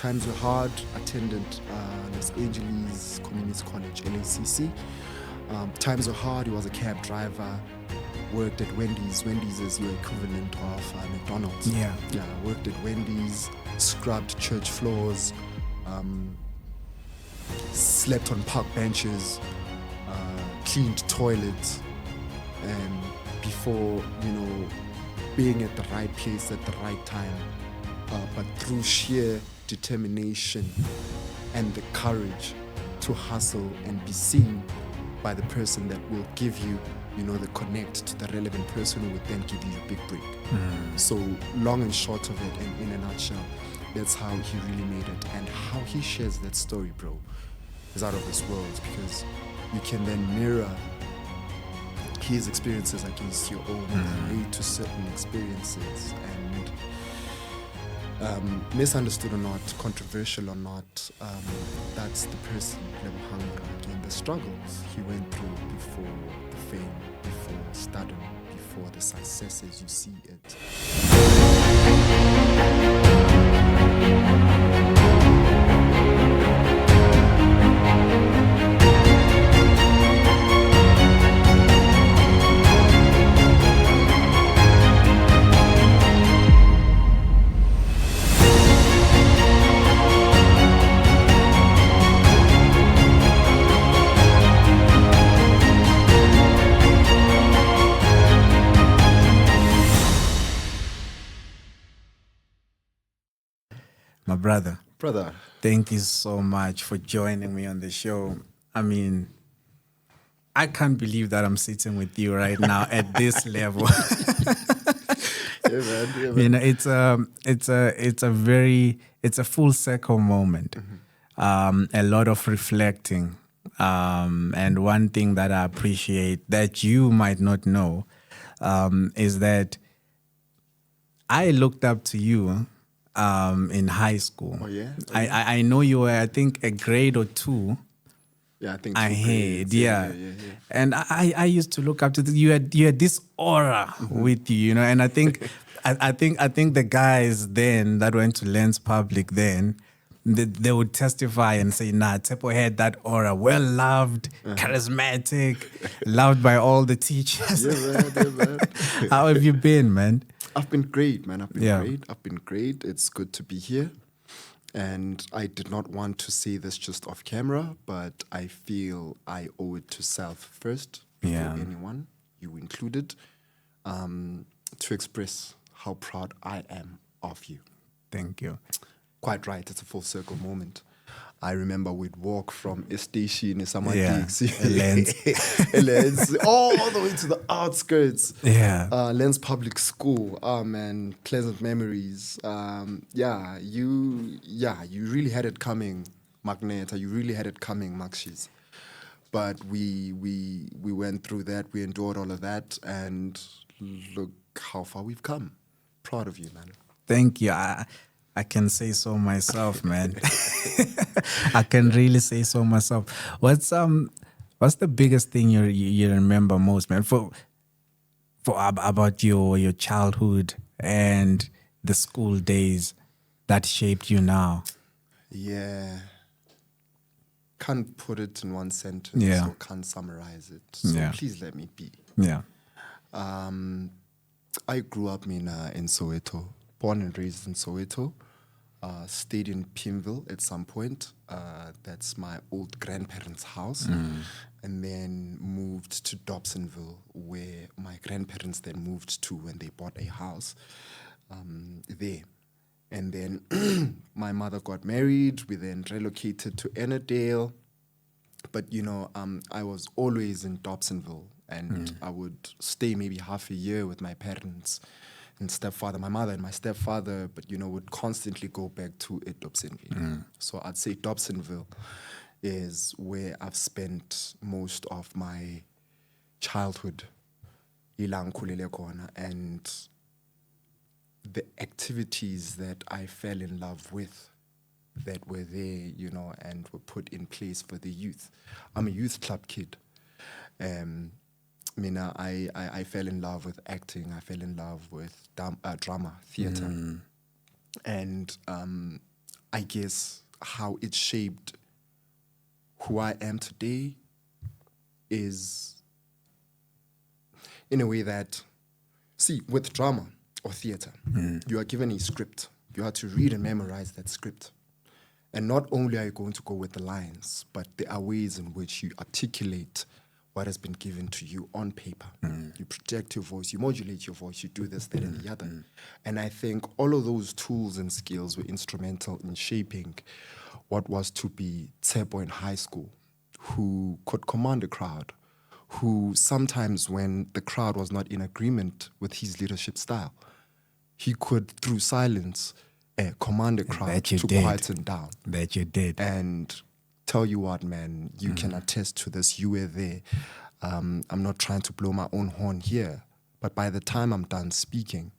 times were hard. Attended Los Angeles Community College, LACC. Times were hard. He was a cab driver. Worked at Wendy's. Wendy's is your equivalent of McDonald's. Yeah. Worked at Wendy's. Scrubbed church floors. Slept on park benches. Cleaned toilets. And before, being at the right place at the right time. But through sheer determination and the courage to hustle and be seen by the person that will give you, the connect to the relevant person who would then give you a big break. So long and short of it, and in a nutshell, that's how he really made it. And how he shares that story, bro, is out of this world, because you can then mirror his experiences against your own, relate to certain experiences, and misunderstood or not, controversial or not, that's the person, Lebo M, and the struggles he went through before the fame, before stardom, before the success as you see it. My brother, thank you so much for joining me on the show. I mean, I can't believe that I'm sitting with you right now at this level. Yeah, man. It's a full circle moment. A lot of reflecting. And one thing that I appreciate that you might not know is that I looked up to you in high school. Oh, yeah? I know you were, I think, a grade or two. Yeah, I think I heard, had, yeah. And I used to look up to you had this aura with you, and I think I think the guys then that went to Lens Public then, they would testify and say, nah, Tshepo had that aura, well loved, charismatic, loved by all the teachers. Yeah, man. How have you been, man? I've been great, man. I've been great. It's good to be here. And I did not want to say this just off camera, but I feel I owe it to self first, before anyone, you included, to express how proud I am of you. Thank you. Quite right. It's a full circle moment. I remember we'd walk from a station in some Lens, all the way to the outskirts. Yeah. Lens Public School. Man, pleasant memories. You really had it coming, Magneta. You really had it coming, Maxis. But we went through that. We endured all of that, and look how far we've come. Proud of you, man. Thank you. I can say so myself, man. I can really say so myself. What's the biggest thing you remember most, man? For about your childhood and the school days that shaped you now? Yeah. Can't put it in one sentence. Yeah. Or can't summarize it. So please let me be. Yeah. I grew up in Soweto. Born and raised in Soweto, stayed in Pimville at some point. That's my old grandparents' house. And then moved to Dobsonville, where my grandparents then moved to when they bought a house there. And then my mother got married. We then relocated to Ennerdale. But, I was always in Dobsonville. And I would stay maybe half a year with my parents and stepfather, my mother and my stepfather, but, would constantly go back to Dobsonville. So I'd say Dobsonville is where I've spent most of my childhood. And the activities that I fell in love with that were there, and were put in place for the youth. I'm a youth club kid. I fell in love with acting. I fell in love with drama, theater. And I guess how it shaped who I am today is in a way that, see, with drama or theater, you are given a script. You have to read and memorize that script. And not only are you going to go with the lines, but there are ways in which you articulate what has been given to you on paper. You project your voice, you modulate your voice, you do this, that, and the other. And I think all of those tools and skills were instrumental in shaping what was to be Tshepo in high school, who could command a crowd, who sometimes when the crowd was not in agreement with his leadership style, he could, through silence, command a crowd to quieten down. That you did. And tell you what, man, you can attest to this. You were there. I'm not trying to blow my own horn here, but by the time I'm done speaking,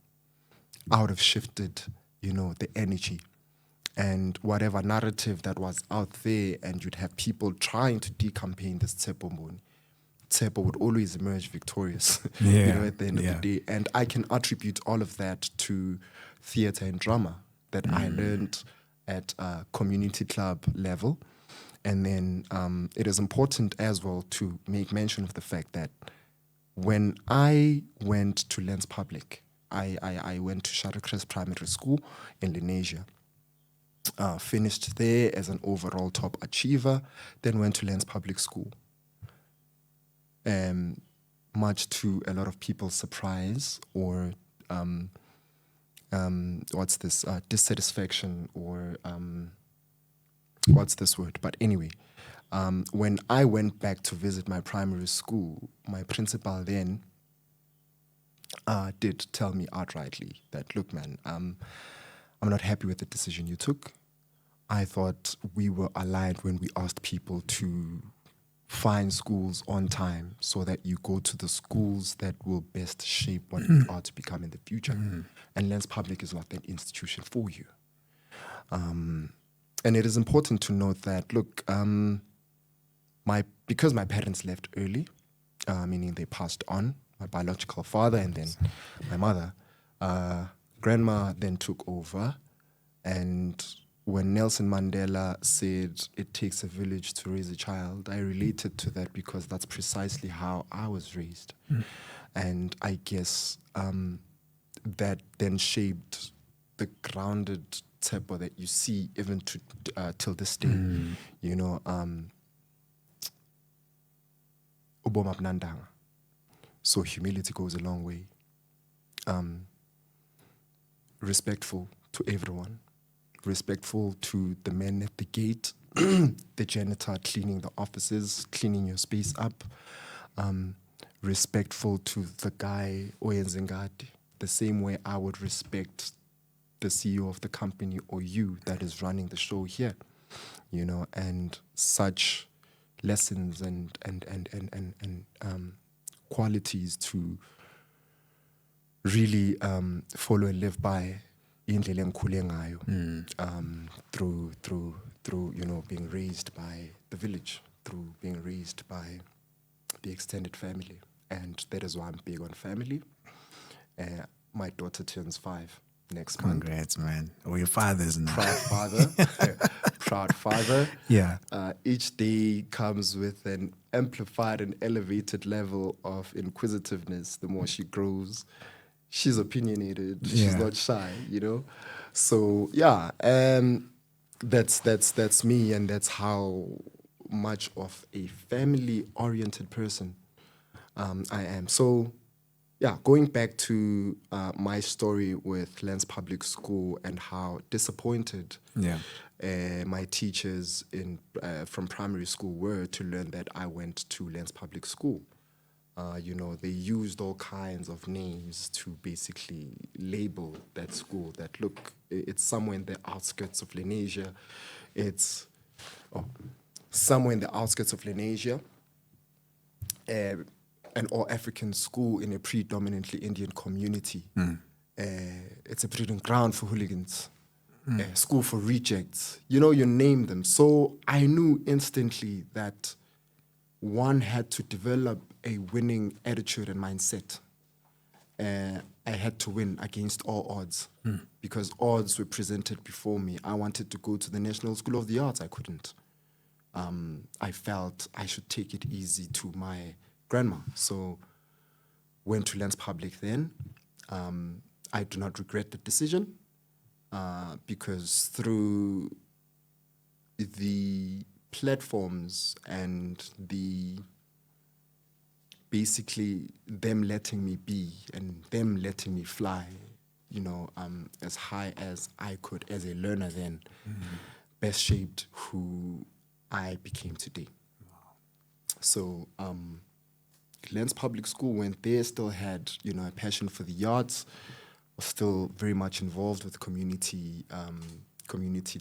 I would have shifted, the energy and whatever narrative that was out there, and you'd have people trying to decampaign this Tshepo Mboni. Tshepo would always emerge victorious, at the end of the day. And I can attribute all of that to theater and drama that I learned at a community club level. And then it is important as well to make mention of the fact that when I went to Lens Public, I went to Shadowcrest Primary School in Lenasia. Finished there as an overall top achiever, then went to Lens Public School. Much to a lot of people's surprise or dissatisfaction or what's this word? But anyway, when I went back to visit my primary school, my principal then did tell me outrightly that, look, man, I'm not happy with the decision you took. I thought we were aligned when we asked people to find schools on time so that you go to the schools that will best shape what you are to become in the future. And Lens Public is not that institution for you. And it is important to note that, look, because my parents left early, meaning they passed on, my biological father and then my mother, grandma then took over. And when Nelson Mandela said it takes a village to raise a child, I related to that because that's precisely how I was raised. And I guess that then shaped the grounded Tshepo that you see even till this day. Uboma Bnandanga. So humility goes a long way. Respectful to everyone. Respectful to the men at the gate, the janitor cleaning the offices, cleaning your space up. Respectful to the guy oyenzingadi, the same way I would respect the CEO of the company or you that is running the show here, and such lessons and qualities to really follow and live by indlela engikhule ngayo, through being raised by the village, through being raised by the extended family. And that is why I'm big on family. My daughter turns 5 next month. Congrats, man. We're fathers now. Proud father. Proud father. Yeah. Each day comes with an amplified and elevated level of inquisitiveness. The more she grows, she's opinionated. Yeah. She's not shy, So yeah, that's me, and that's how much of a family-oriented person I am. So yeah, going back to my story with Lens Public School and how disappointed my teachers from primary school were to learn that I went to Lens Public School. They used all kinds of names to basically label that school, that, look, it's somewhere in the outskirts of Lenasia. It's somewhere in the outskirts of Lenasia. An all-African school in a predominantly Indian community. It's a breeding ground for hooligans. School for rejects. You name them. So I knew instantly that one had to develop a winning attitude and mindset. I had to win against all odds because odds were presented before me. I wanted to go to the National School of the Arts. I couldn't. I felt I should take it easy to my grandma. So went to Lens Public then. I do not regret the decision because through the platforms and the basically them letting me be and them letting me fly, as high as I could as a learner then, best shaped who I became today. Wow. So Lens Public School went there, still had, a passion for the arts, was still very much involved with community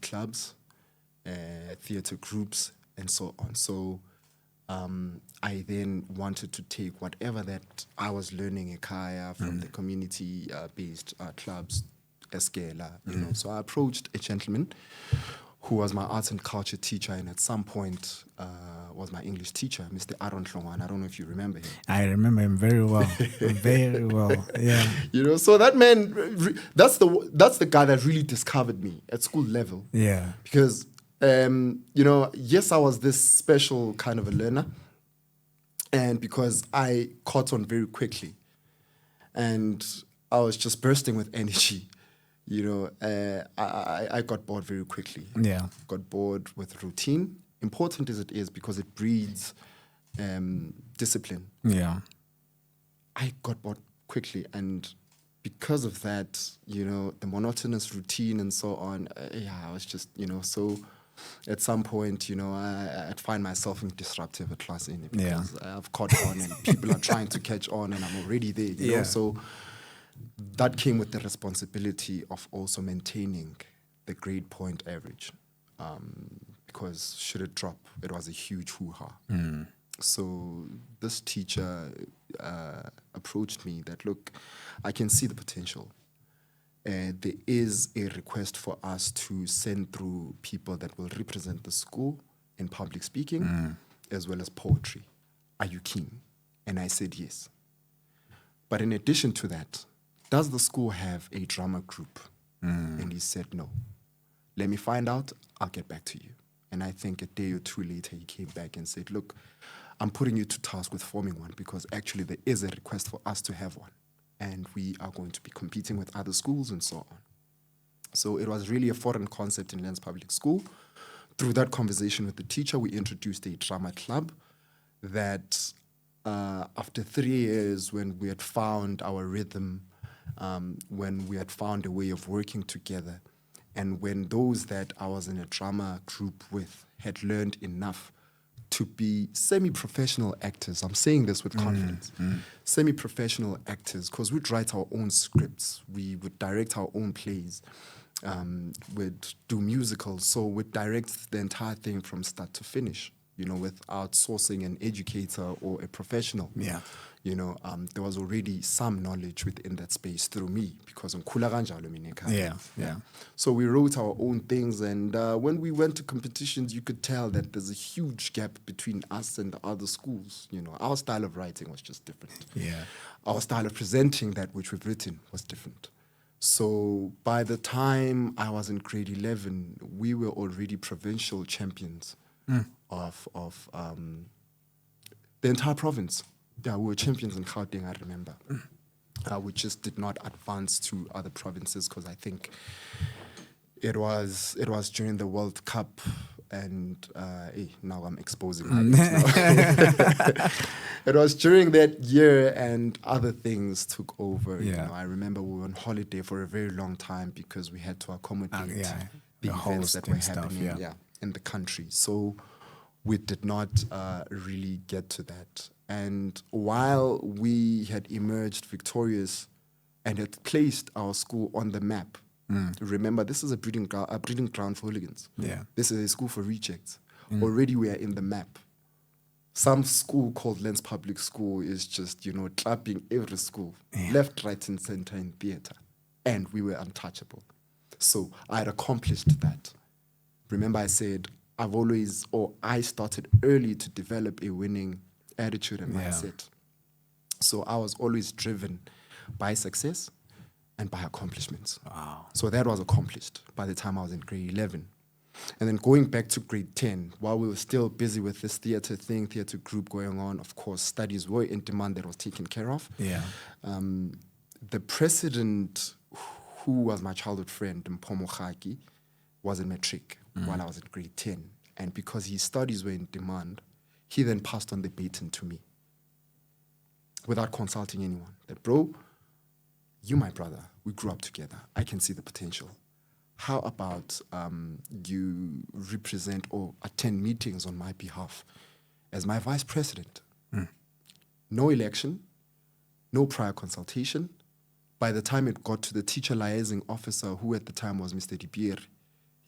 clubs, theatre groups, and so on. So I then wanted to take whatever that I was learning in Kaya from the community-based clubs, Eskela, So I approached a gentleman who was my arts and culture teacher, and at some point was my English teacher, Mr. Aaron Tlongwan. I don't know if you remember him. I remember him very well, very well. Yeah. So that man, that's the guy that really discovered me at school level. Yeah. Because yes, I was this special kind of a learner, and because I caught on very quickly, and I was just bursting with energy. I got bored very quickly. Yeah. Got bored with routine, important as it is, because it breeds discipline. Yeah. I got bored quickly, and because of that, the monotonous routine and so on, I was just, so at some point, I'd find myself in disruptive at class in it because I've caught on and people are trying to catch on and I'm already there, you know, so that came with the responsibility of also maintaining the grade point average because should it drop, it was a huge hoo-ha. So this teacher approached me that, look, I can see the potential. There is a request for us to send through people that will represent the school in public speaking as well as poetry. Are you keen? And I said yes. But in addition to that, does the school have a drama group? And he said no. Let me find out, I'll get back to you. And I think a day or two later, he came back and said, look, I'm putting you to task with forming one because actually there is a request for us to have one. And we are going to be competing with other schools and so on. So it was really a foreign concept in Lens Public School. Through that conversation with the teacher, we introduced a drama club that after 3 years, when we had found our rhythm, when we had found a way of working together, and when those that I was in a drama group with had learned enough to be semi-professional actors. I'm saying this with confidence. Semi-professional actors, because we'd write our own scripts. We would direct our own plays. We'd do musicals. So we'd direct the entire thing from start to finish, without sourcing an educator or a professional. Yeah. There was already some knowledge within that space through me because on Kula kanjalo mina ekhaya. Yeah. So we wrote our own things, and when we went to competitions, you could tell that there's a huge gap between us and the other schools. Our style of writing was just different. Yeah. Our style of presenting that which we've written was different. So by the time I was in grade 11, we were already provincial champions of the entire province. Yeah, we were champions in Gauteng, I remember. We just did not advance to other provinces because I think it was during the World Cup, and now I'm exposing it. It was during that year, and other things took over. Yeah. I remember we were on holiday for a very long time because we had to accommodate the events that were happening in the country. So we did not really get to that. And while we had emerged victorious and had placed our school on the map, remember, this is a breeding ground for hooligans. Yeah. This is a school for rejects. Already we are in the map. Some school called Lens Public School is just, clapping every school, left, right, and center in theater. And we were untouchable. So I had accomplished that. Remember, I said, I started early to develop a winning attitude and mindset. So I was always driven by success and by accomplishments. Wow. So that was accomplished by the time I was in grade 11. And then going back to grade 10, while we were still busy with this theater group going on, of course, studies were in demand that was taken care of. Yeah. The president, who was my childhood friend, Mpomo Khaki, was in matric while I was in grade 10. And because his studies were in demand, he then passed on the baton to me without consulting anyone. That, bro, you my brother, we grew up together. I can see the potential. How about you represent or attend meetings on my behalf as my vice president? No election, no prior consultation. By the time it got to the teacher liaising officer, who at the time was Mr. Dipier,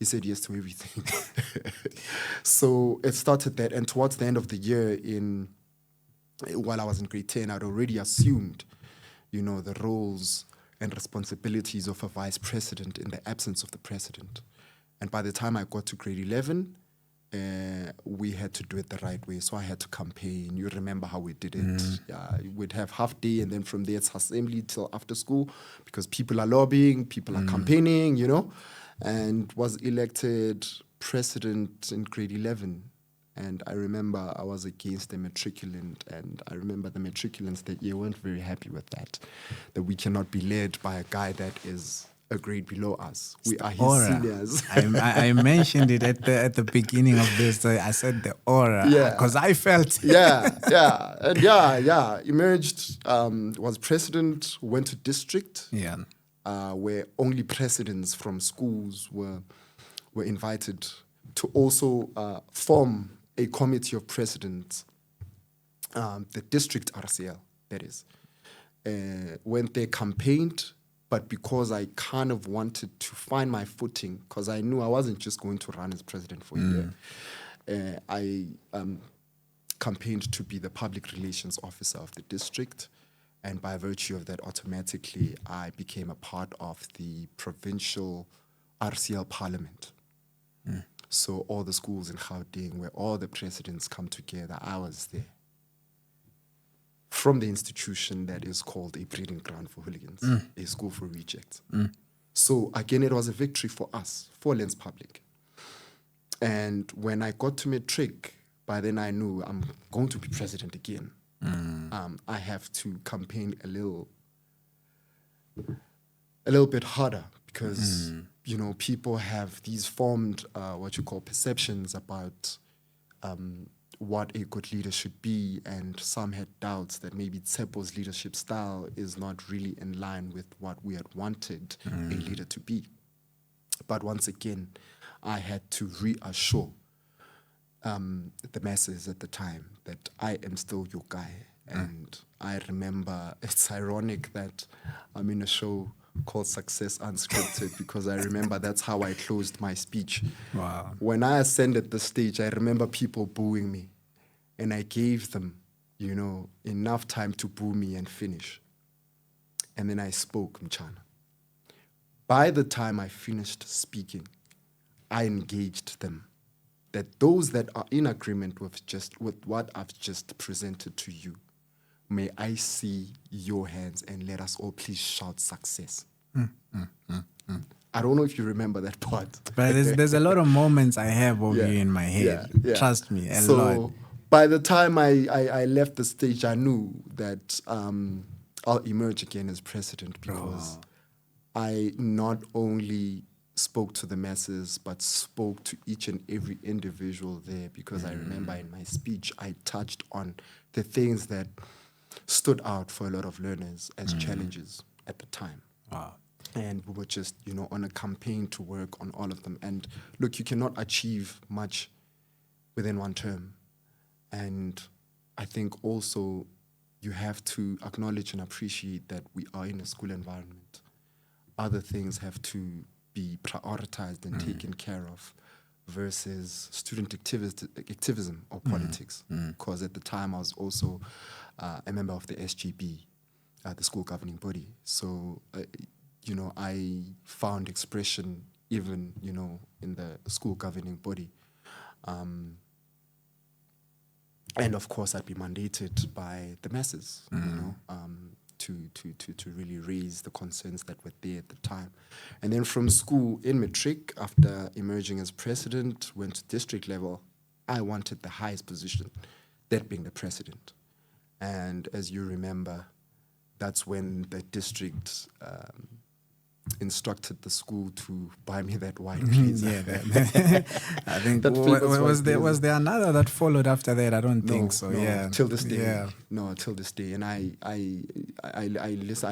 he said yes to everything. So it started that. And towards the end of the year, while I was in grade 10, I'd already assumed, the roles and responsibilities of a vice president in the absence of the president. And by the time I got to grade 11, we had to do it the right way. So I had to campaign. You remember how we did it. We'd have half day, and then from there it's assembly till after school, because people are lobbying, people are campaigning, and was elected president in grade 11. And I remember I was against the matriculant, and I remember the matriculants that year weren't very happy with that we cannot be led by a guy that is a grade below us. We are his seniors. I mentioned it at the beginning of this. I said the aura, because I felt it. And emerged, was president, went to district, where only presidents from schools were invited to also form a committee of presidents, the district RCL, that is. Went there, campaigned, but because I kind of wanted to find my footing, because I knew I wasn't just going to run as president for a year, I campaigned to be the public relations officer of the district. And by virtue of that, automatically, I became a part of the provincial RCL parliament. So all the schools in Gauteng, where all the presidents come together, I was there. From the institution that is called a breeding ground for hooligans, a school for rejects. So again, it was a victory for us, for Lens Public. And when I got to matric, by then I knew I'm going to be president again. I have to campaign a little bit harder, because people have these formed what you call perceptions about what a good leader should be, and some had doubts that maybe Tshepo's leadership style is not really in line with what we had wanted a leader to be. But once again, I had to reassure the masses at the time that I am still your guy. And I remember, it's ironic that I'm in a show called Success Unscripted, because I remember that's how I closed my speech. Wow. When I ascended the stage, I remember people booing me, and I gave them, enough time to boo me and finish. And then I spoke, Mchana. By the time I finished speaking, I engaged them that those that are in agreement with what I've just presented to you, may I see your hands, and let us all please shout success. I don't know if you remember that part. But there's a lot of moments I have of you in my head. Trust me, a lot. By the time I left the stage, I knew that I'll emerge again as president, because I not only spoke to the masses, but spoke to each and every individual there, because I remember in my speech, I touched on the things that stood out for a lot of learners as challenges at the time. Wow. And we were just, on a campaign to work on all of them. And look, you cannot achieve much within one term. And I think also you have to acknowledge and appreciate that we are in a school environment. Other things have to be prioritized and taken care of, versus student activism or politics. Because at the time I was also a member of the SGB, the school governing body. So, I found expression even, in the school governing body. And of course, I'd be mandated by the masses, to really raise the concerns that were there at the time. And then from school in matric, after emerging as president, went to district level. I wanted the highest position, that being the president. And as you remember, that's when the district instructed the school to buy me that white blazer. I think was there another that followed after that? I don't think so. No, till this day. Yeah. No, till this day. And I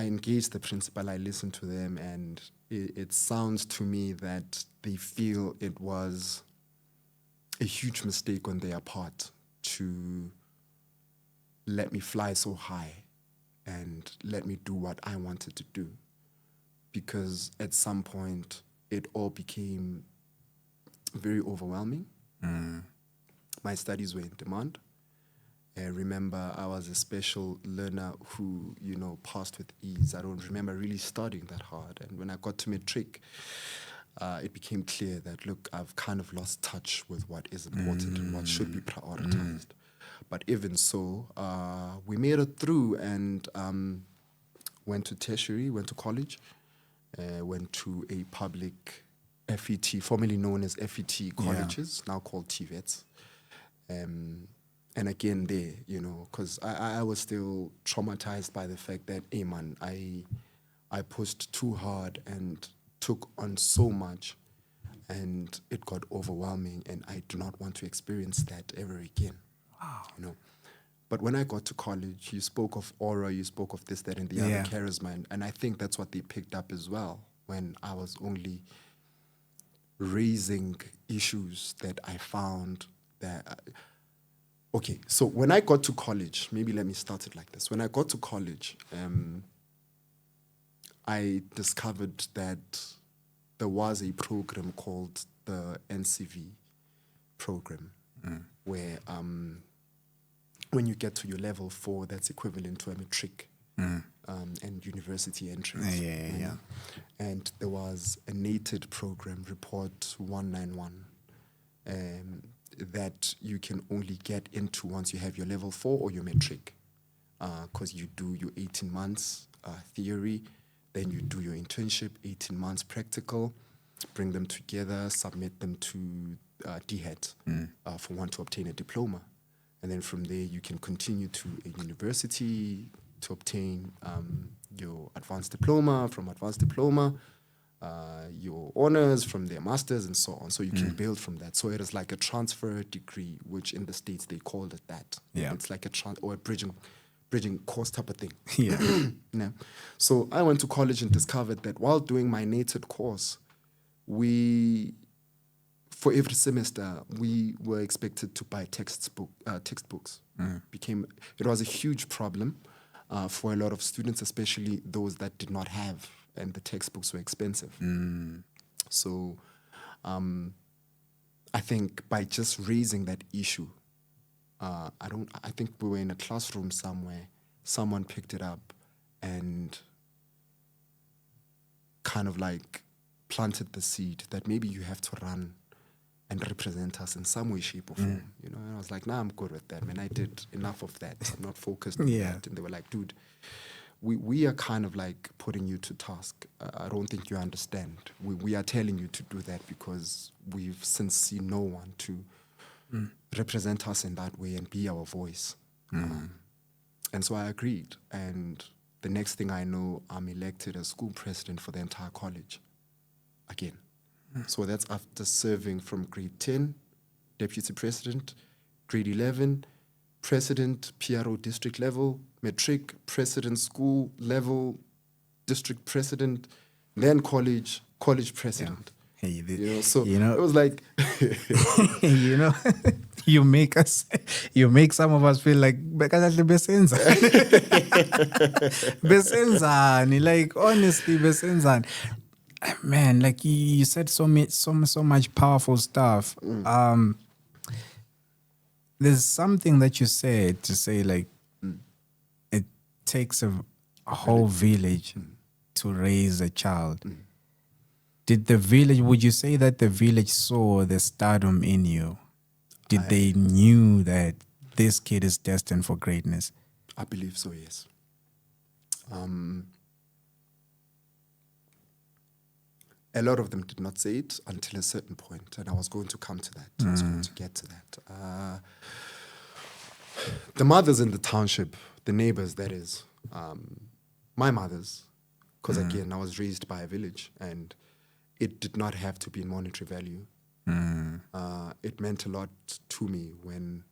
engaged the principal. I listened to them, and it sounds to me that they feel it was a huge mistake on their part to let me fly so high and let me do what I wanted to do. Because at some point, it all became very overwhelming. My studies were in demand. I remember I was a special learner who, passed with ease. I don't remember really studying that hard. And when I got to matric, it became clear that, look, I've kind of lost touch with what is important and what should be prioritized. But even so, we made it through and went to tertiary, went to college. Went to a public FET, formerly known as FET colleges, now called TVETs. And again there, because I was still traumatized by the fact that, hey man, I pushed too hard and took on so much, and it got overwhelming, and I do not want to experience that ever again. Wow. But when I got to college, you spoke of aura, you spoke of this, that, and the other charisma. And I think that's what they picked up as well when I was only raising issues that I found that... Okay, so when I got to college, maybe let me start it like this. When I got to college, I discovered that there was a program called the NCV program, where... when you get to your level 4, that's equivalent to a matric and university entrance. And there was a NATED program, Report 191, that you can only get into once you have your level 4 or your matric, because you do your 18 months theory, then you do your internship, 18 months practical, bring them together, submit them to DHET for one to obtain a diploma. And then from there, you can continue to a university to obtain your advanced diploma, from advanced diploma, your honors, from their masters, and so on. So you can build from that. So it is like a transfer degree, which in the States, they called it that. Yeah. It's like a bridging course type of thing. Yeah. So I went to college and discovered that while doing my NATED course, for every semester, we were expected to buy textbooks. It was a huge problem for a lot of students, especially those that did not have, and the textbooks were expensive. So I think by just raising that issue, I think we were in a classroom somewhere, someone picked it up and kind of like planted the seed that maybe you have to run and represent us in some way, shape, or form. And I was like, nah, I'm good with that, man. I did enough of that. I'm not focused on that. And they were like, dude, we are kind of like putting you to task. I don't think you understand. We are telling you to do that because we've since seen no one to represent us in that way and be our voice. And so I agreed. And the next thing I know, I'm elected as school president for the entire college again. So that's after serving from grade 10, deputy president, grade 11, president, PRO district level, matric, president school level, district president, then college president. Hey, it was like... you make some of us feel like besenzani. Like honestly, besenzani. Man, like you said so much powerful stuff. There's something that you said to say like it takes a whole village to raise a child. Would you say that the village saw the stardom in you? Did they knew that this kid is destined for greatness? I believe so, yes. A lot of them did not say it until a certain point, and I was going to come to that. I was going to get to that. The mothers in the township, the neighbors, that is, my mothers, because again, I was raised by a village, and it did not have to be in monetary value. It meant a lot to me when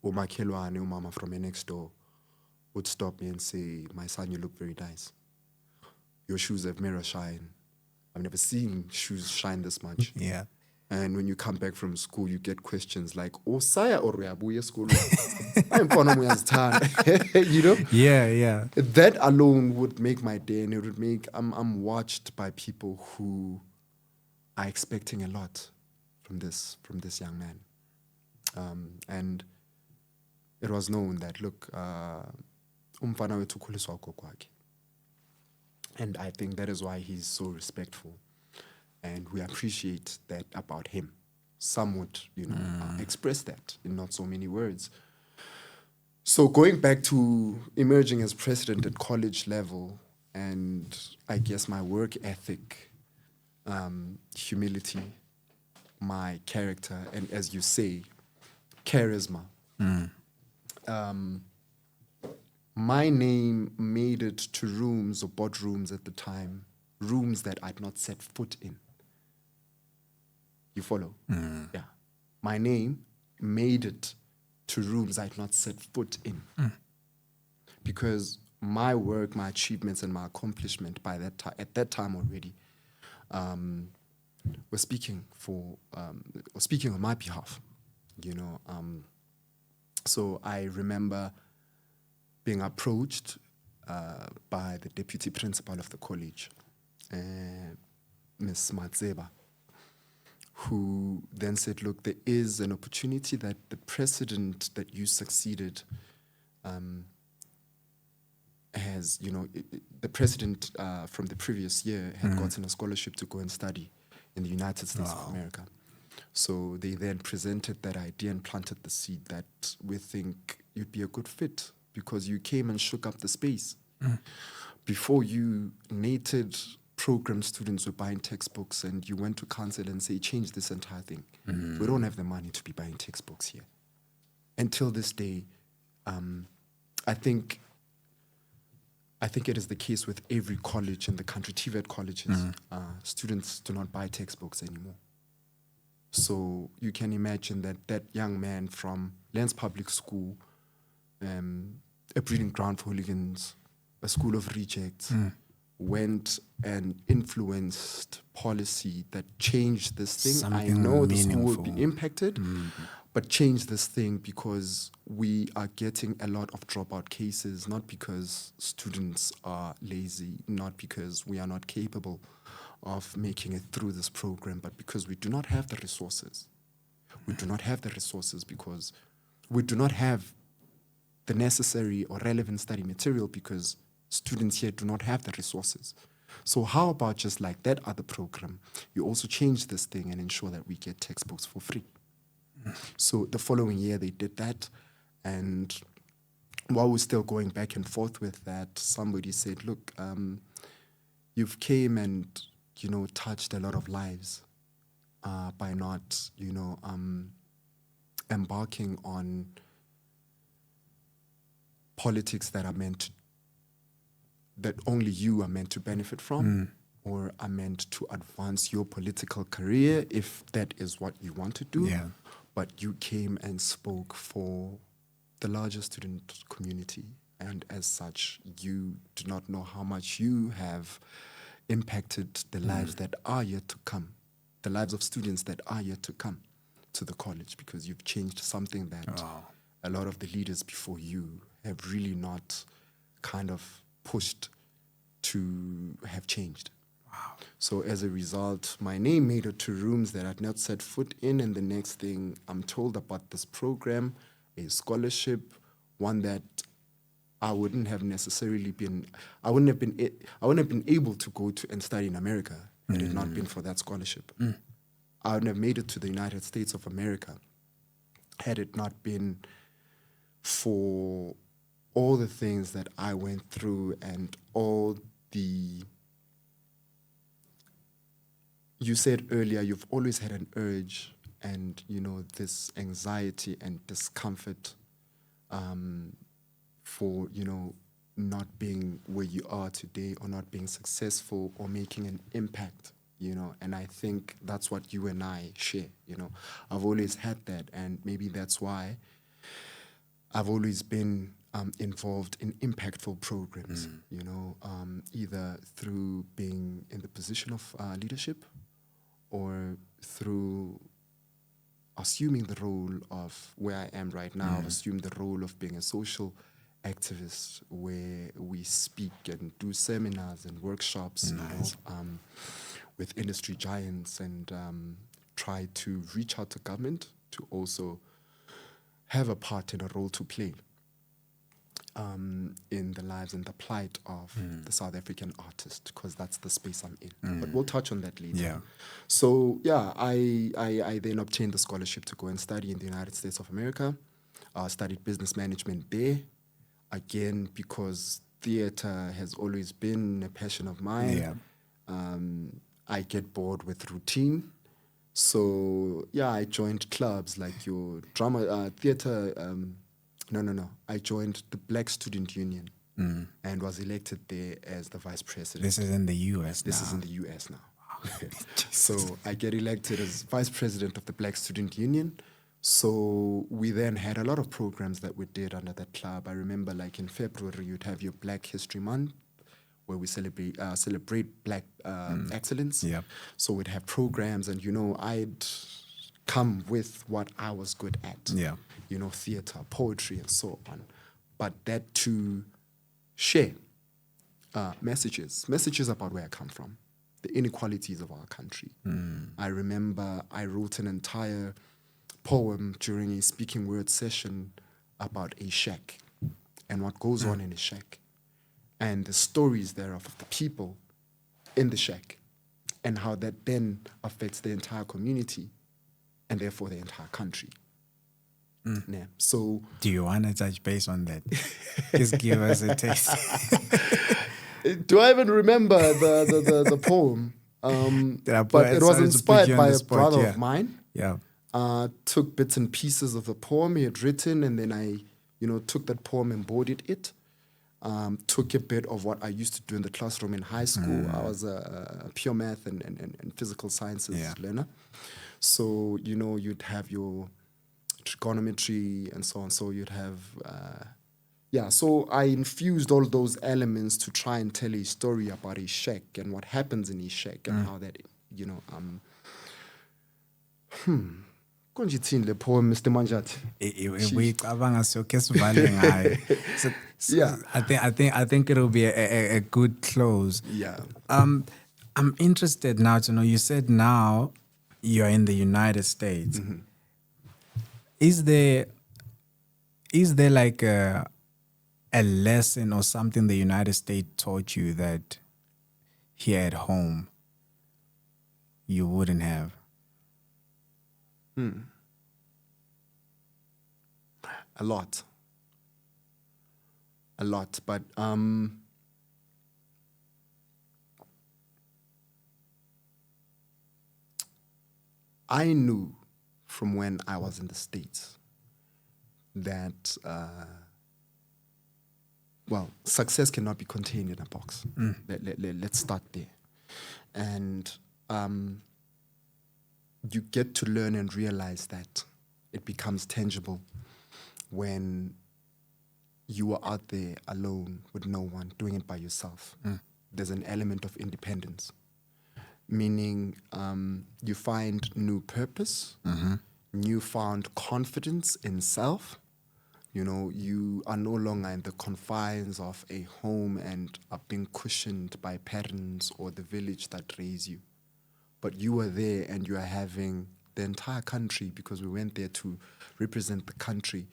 umakhelwane, umama from my next door, would stop me and say, "My son, you look very nice. Your shoes have mirror shine. I've never seen shoes shine this much." Yeah. And when you come back from school, you get questions like, "Oh, saya or uyabuya school?" I'm you know? Yeah, yeah. That alone would make my day, and it would make I'm watched by people who are expecting a lot from this young man. And it was known that, look, umfana wethu ukhuliswa ugogo. And I think that is why he's so respectful. And we appreciate that about him. Some would, express that in not so many words. So going back to emerging as president at college level, and I guess my work ethic, humility, my character, and as you say, charisma. My name made it to rooms or boardrooms at the time, rooms that I'd not set foot in. You follow? Yeah. My name made it to rooms I'd not set foot in. Because my work, my achievements, and my accomplishment by that time, at that time already, were speaking on my behalf. So I remember being approached by the deputy principal of the college, Ms. Matseba, who then said, "Look, there is an opportunity that the president that you succeeded has, the president from the previous year had gotten a scholarship to go and study in the United States of America." So they then presented that idea and planted the seed that we think you'd be a good fit because you came and shook up the space. Before you, native program students were buying textbooks and you went to council and say, "Change this entire thing." We don't have the money to be buying textbooks here. Until this day, I think it is the case with every college in the country, TVET colleges. Students do not buy textbooks anymore. So you can imagine that young man from Lens Public School, a breeding ground for hooligans, a school of rejects, went and influenced policy that changed this thing. Something I know the meaningful. school will be impacted, but changed this thing because we are getting a lot of dropout cases, not because students are lazy, not because we are not capable of making it through this program, but because we do not have the resources. We do not have the resources because we do not have the necessary or relevant study material because students here do not have the resources. So how about just like that other program, you also change this thing and ensure that we get textbooks for free. So the following year they did that, and while we're still going back and forth with that, somebody said, "Look, you've came and touched a lot of lives by not embarking on politics that only you are meant to benefit from, or are meant to advance your political career if that is what you want to do." Yeah. But you came and spoke for the larger student community, and as such, you do not know how much you have impacted the lives that are yet to come, the lives of students that are yet to come to the college, because you've changed something that a lot of the leaders before you have really not kind of pushed to have changed. Wow. So as a result, my name made it to rooms that I'd not set foot in, and the next thing I'm told about this program, a scholarship, one that I wouldn't have been able to go to and study in America had it not been for that scholarship. I wouldn't have made it to the United States of America had it not been for all the things that I went through and all the... You said earlier you've always had an urge and, this anxiety and discomfort for, not being where you are today or not being successful or making an impact, and I think that's what you and I share, I've always had that, and maybe that's why I've always been involved in impactful programs, either through being in the position of leadership or through assuming the role of where I am right now, I've assumed the role of being a social activist where we speak and do seminars and workshops with industry giants and try to reach out to government to also have a part and a role to play in the lives and the plight of the South African artist, because that's the space I'm in. But we'll touch on that later. Yeah. So, I then obtained the scholarship to go and study in the United States of America. Studied business management there, again, because theater has always been a passion of mine. Yeah. I get bored with routine. So, I joined clubs like your drama, theater. No. I joined the Black Student Union and was elected there as the vice president. This is in the U.S. This now. is in the U.S. now. So I get elected as vice president of the Black Student Union. So we then had a lot of programs that we did under that club. I remember, like in February, you'd have your Black History Month, where we celebrate Black excellence. Yep. So we'd have programs, and I'd come with what I was good at. Yeah. Theater, poetry, and so on. But that to share messages about where I come from, the inequalities of our country. I remember I wrote an entire poem during a speaking word session about a shack and what goes on in a shack and the stories thereof of the people in the shack and how that then affects the entire community and therefore the entire country. Yeah. So, do you want to touch base on that? Just give us a taste. Do I even remember the poem? But it was inspired by a brother of mine. Yeah. Took bits and pieces of the poem he had written, and then I, took that poem, embodied it. Took a bit of what I used to do in the classroom in high school. I was a pure math and physical sciences learner. So, you'd have your trigonometry and so on. So you'd have, so I infused all those elements to try and tell a story about a shack and what happens in a shack and how that, Konjithini le poem, Mr. Manjate. I think it'll be a good close. Yeah. I'm interested now to know, you said now you're in the United States. Mm-hmm. Is there like a lesson or something the United States taught you that here at home you wouldn't have? A lot, but I knew from when I was in the States that, success cannot be contained in a box. Let's start there. And you get to learn and realize that it becomes tangible when you are out there alone with no one, doing it by yourself. There's an element of independence. Meaning you find new purpose, newfound confidence in self. You are no longer in the confines of a home and are being cushioned by parents or the village that raised you. But you are there and you are having the entire country, because we went there to represent the country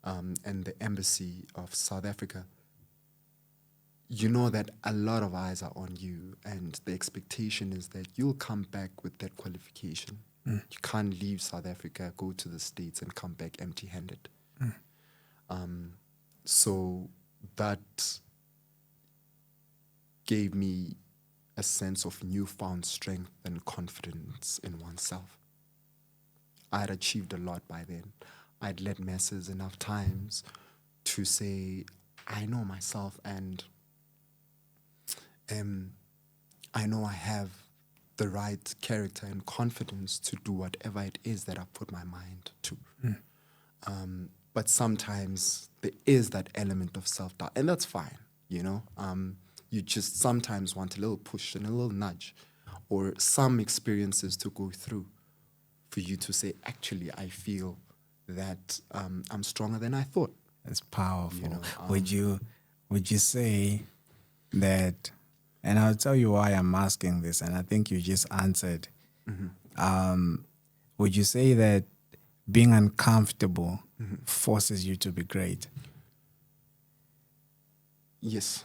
and the embassy of South Africa. You know that a lot of eyes are on you, and the expectation is that you'll come back with that qualification. You can't leave South Africa, go to the States, and come back empty-handed. So that gave me a sense of newfound strength and confidence in oneself. I had achieved a lot by then. I'd led masses enough times to say, I know myself, and I know I have the right character and confidence to do whatever it is that I put my mind to. But sometimes there is that element of self-doubt, and that's fine, you know. You just sometimes want a little push and a little nudge, or some experiences to go through for you to say, actually, I feel that I'm stronger than I thought. It's powerful. You know, would you say that, and I'll tell you why I'm asking this, and I think you just answered. Would you say that being uncomfortable forces you to be great? Yes.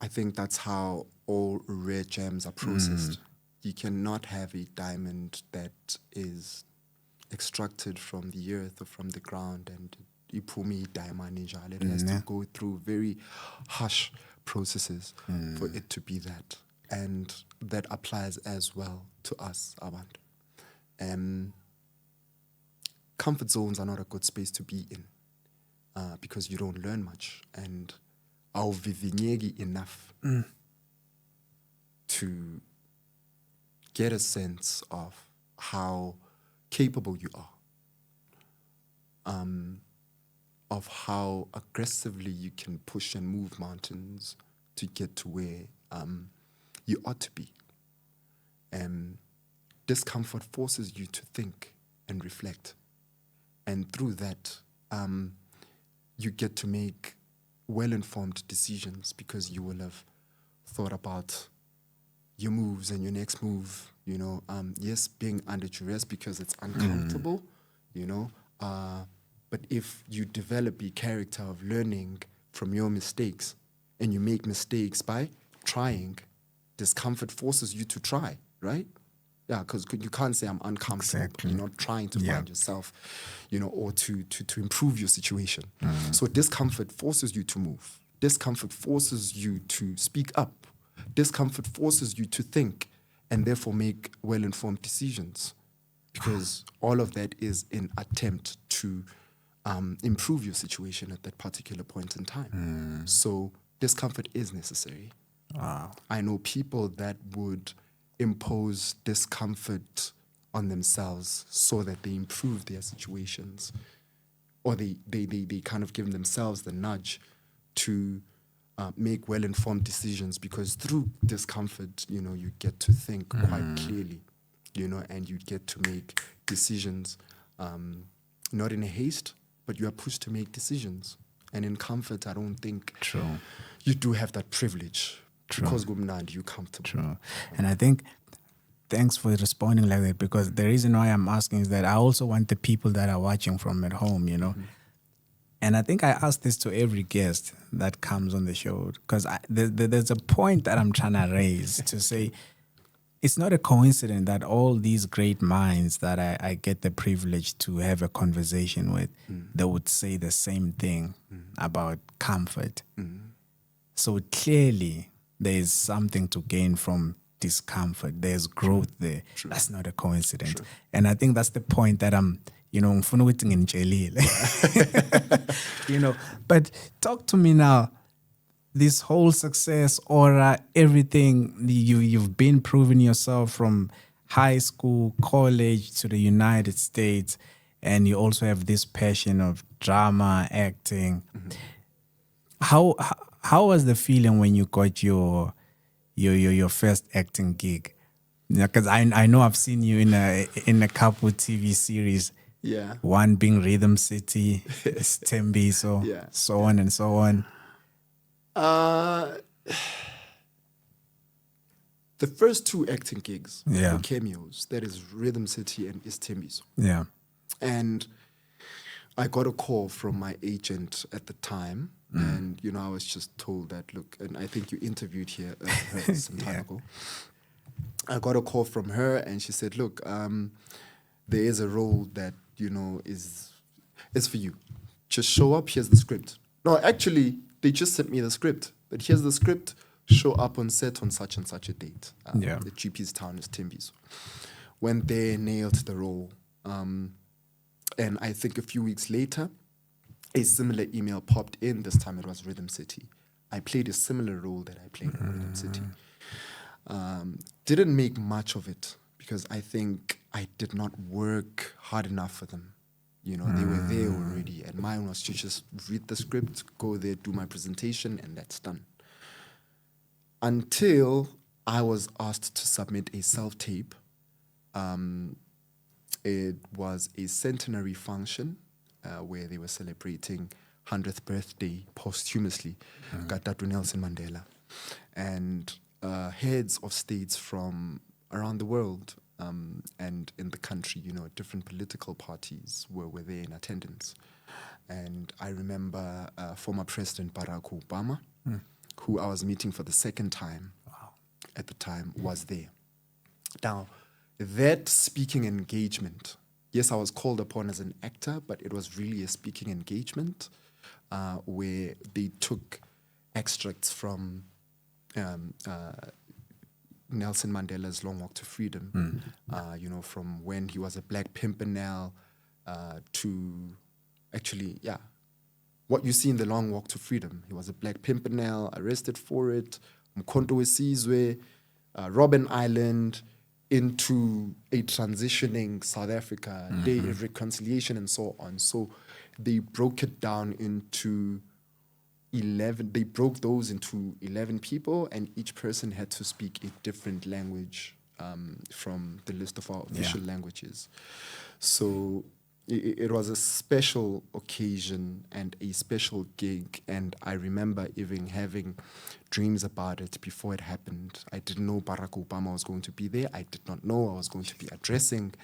I think that's how all rare gems are processed. You cannot have a diamond that is extracted from the earth or from the ground and ipumi diamond. It has to go through very harsh processes for it to be that. And that applies as well to us, abantu. Comfort zones are not a good space to be in because you don't learn much, and awuvivinyeki enough to get a sense of how capable you are, of how aggressively you can push and move mountains to get to where you ought to be. Discomfort forces you to think and reflect. And through that, you get to make well-informed decisions because you will have thought about your moves and your next move, you know. Yes, being under duress because it's uncomfortable, you know. But if you develop a character of learning from your mistakes, and you make mistakes by trying, discomfort forces you to try, right? Yeah, because you can't say I'm uncomfortable. Exactly. You're not trying to find yourself, you know, or to improve your situation. So discomfort forces you to move. Discomfort forces you to speak up. Discomfort forces you to think and therefore make well-informed decisions, because all of that is an attempt to improve your situation at that particular point in time. So discomfort is necessary. Wow. I know people that would impose discomfort on themselves so that they improve their situations, or they kind of give themselves the nudge to make well-informed decisions, because through discomfort, you know, you get to think quite clearly, you know, and you get to make decisions, not in a haste, but you are pushed to make decisions. And in comfort, I don't think you do have that privilege. Because you're comfortable. True. And I think, thanks for responding like that, because the reason why I'm asking is that I also want the people that are watching from at home, you know. And I think I ask this to every guest that comes on the show, because there's a point that I'm trying to raise to say, it's not a coincidence that all these great minds that I get the privilege to have a conversation with, they would say the same thing about comfort. So clearly, there's something to gain from discomfort. There's growth there. That's not a coincidence. And I think that's the point that I'm, you know, you know. But talk to me now. This whole success, aura, everything, you've been proving yourself from high school, college to the United States, and you also have this passion of drama, acting. How was the feeling when you got your first acting gig? Because I know I've seen you in a couple TV series. Yeah. One being Rhythm City, Stembi, so on and so on. The first two acting gigs Yeah. were cameos. That is Rhythm City and Istembiso. Yeah. And I got a call from my agent at the time. And, you know, I was just told that, look, and I think you interviewed her some time ago. I got a call from her and she said, look, there is a role that, you know, is for you. Just show up, here's the script. No, actually, they just sent me the script. But here's the script. Show up on set on such and such a date. The GP's town is Timbizo. Went there, nailed the role. And I think a few weeks later, a similar email popped in. This time it was Rhythm City. I played a similar role that I played in Rhythm City. Didn't make much of it because I think I did not work hard enough for them. You know, they were there already. And mine was to just read the script, go there, do my presentation, and that's done. Until I was asked to submit a self-tape. It was a centenary function where they were celebrating 100th birthday posthumously, Gatatu Nelson Mandela. And heads of states from around the world and in the country, you know, different political parties were there in attendance. And I remember former President Barack Obama, who I was meeting for the second time at the time, was there. Now, that speaking engagement, yes, I was called upon as an actor, but it was really a speaking engagement where they took extracts from Nelson Mandela's Long Walk to Freedom, you know, from when he was a Black Pimpernel to actually, what you see in the Long Walk to Freedom. He was a Black Pimpernel, arrested for it, Mkhonto weSizwe, Robben Island, into a transitioning South Africa, day of reconciliation and so on. So they broke it down into 11, they broke those into 11 people, and each person had to speak a different language from the list of our official languages. So it was a special occasion and a special gig, and I remember even having dreams about it before it happened. I didn't know Barack Obama was going to be there. I did not know I was going to be addressing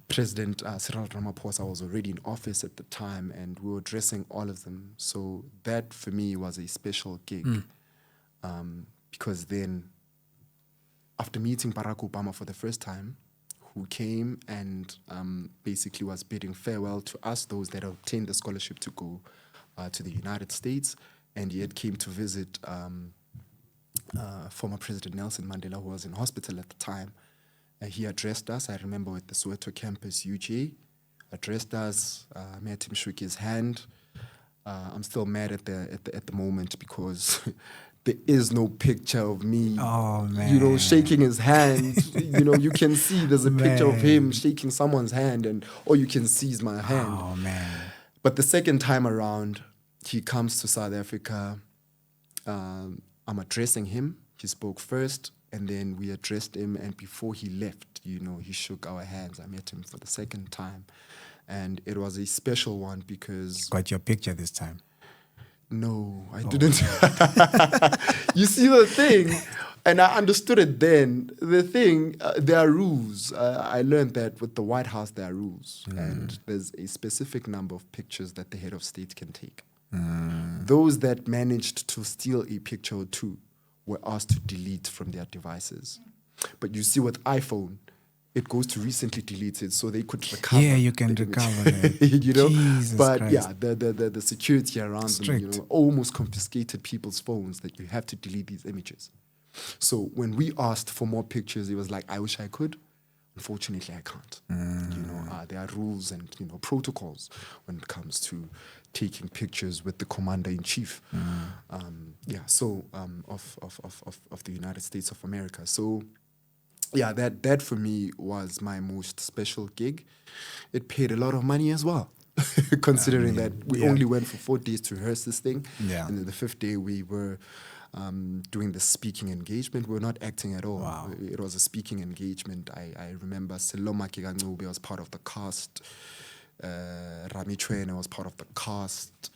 President Cyril Ramaphosa. Was already in office at the time, and we were addressing all of them. So that, for me, was a special gig. Because then, after meeting Barack Obama for the first time, who came and basically was bidding farewell to us, those that obtained the scholarship to go to the United States, and yet came to visit former President Nelson Mandela, who was in hospital at the time. He addressed us, I remember, at the Soweto campus, UJ, addressed us, met him, shook his hand. I'm still mad at the moment because there is no picture of me, you know, shaking his hand. You know, you can see there's a picture of him shaking someone's hand, and all you can see is my hand. Oh, man. But the second time around, he comes to South Africa. I'm addressing him. He spoke first, and then we addressed him. And before he left, you know, he shook our hands. I met him for the second time. And it was a special one because... Got your picture this time? No, I didn't. You see the thing, and I understood it then. The thing, there are rules. I learned that with the White House, there are rules. And there's a specific number of pictures that the head of state can take. Those that managed to steal a picture or two were asked to delete from their devices. But you see, with iPhone, it goes to recently deleted, so they could recover. Yeah, you can recover it. You know, Jesus but Christ. yeah, the security around them, you know, almost confiscated people's phones that you have to delete these images. So when we asked for more pictures, it was like, I wish I could. Unfortunately, I can't. You know, there are rules and, you know, protocols when it comes to taking pictures with the commander-in-chief. Of the United States of America. So yeah, that for me was my most special gig. It paid a lot of money as well, considering that we only went for 4 days to rehearse this thing. Yeah. And then the 5th day we were doing the speaking engagement. We were not acting at all. Wow. It was a speaking engagement. I remember Seloma Kigangube was part of the cast. Rami Chwene was part of the cast.